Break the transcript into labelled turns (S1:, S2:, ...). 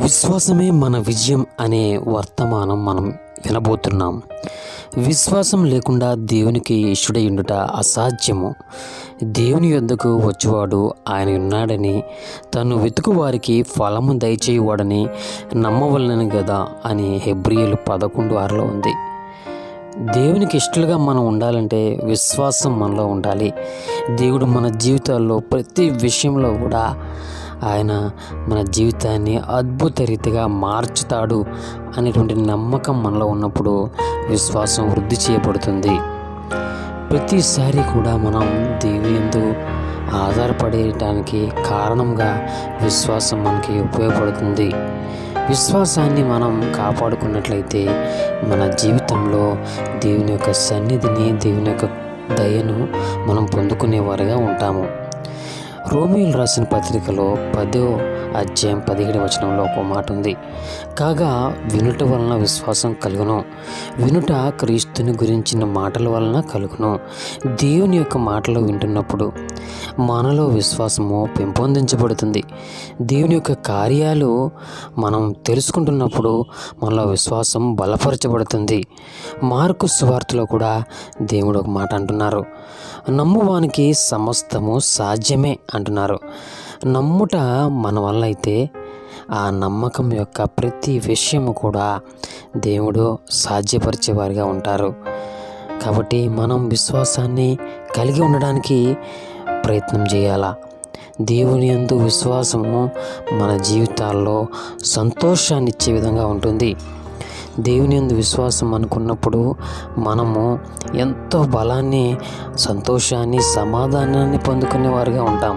S1: విశ్వాసమే మన విజయం అనే వర్తమానం మనం వినబోతున్నాం. విశ్వాసం లేకుండా దేవునికి ఇష్టడయుండుట అసాధ్యము. దేవుని యొద్దకు వచ్చేవాడు ఆయన ఉన్నాడని, తను వెతుకు వారికి ఫలము దయచేయువాడని నమ్మవలనని కదా అని హెబ్రీయులు 11:6 ఉంది. దేవునికి ఇష్టలుగా మనం ఉండాలంటే విశ్వాసం మనలో ఉండాలి. దేవుడు మన జీవితాల్లో ప్రతి విషయంలో కూడా ఆయన మన జీవితాన్ని అద్భుత రీతిగా మార్చుతాడు అనేటువంటి నమ్మకం మనలో ఉన్నప్పుడు విశ్వాసం వృద్ధి చేయబడుతుంది. ప్రతిసారి కూడా మనం దేవుని యందు ఆధారపడటానికి కారణంగా విశ్వాసం మనకి ఉపయోగపడుతుంది. విశ్వాసాన్ని మనం కాపాడుకున్నట్లయితే మన జీవితంలో దేవుని యొక్క సన్నిధిని, దేవుని యొక్క దయను మనం పొందుకునేవారుగా ఉంటాము. రోమీయులు రాసిన పత్రికలో 10:17 ఒక మాట ఉంది. కాగా వినుట వలన విశ్వాసం కలుగును, వినుట క్రీస్తుని గురించిన మాటల వలన కలుగును. దేవుని యొక్క మాటలు వింటున్నప్పుడు మనలో విశ్వాసము పెంపొందించబడుతుంది. దేవుని యొక్క కార్యాలు మనం తెలుసుకుంటున్నప్పుడు మనలో విశ్వాసం బలపరచబడుతుంది. మార్కు సువార్తలో కూడా దేవుడు ఒక మాట అంటున్నారు, నమ్మువానికి సమస్తము సాధ్యమే అంటున్నారు. నమ్ముట మన వల్ల అయితే ఆ నమ్మకం యొక్క ప్రతి విషయము కూడా దేవుడు సాధ్యపరిచేవారిగా ఉంటారు. కాబట్టి మనం విశ్వాసాన్ని కలిగి ఉండడానికి ప్రయత్నం చేయాలా. దేవుని యందు విశ్వాసము మన జీవితాల్లో సంతోషాన్ని ఇచ్చే విధంగా ఉంటుంది. దేవుని యందు విశ్వాసం అనుకున్నప్పుడు మనము ఎంతో బలాన్ని, సంతోషాన్ని, సమాధానాన్ని పొందుకునేవారుగా ఉంటాం.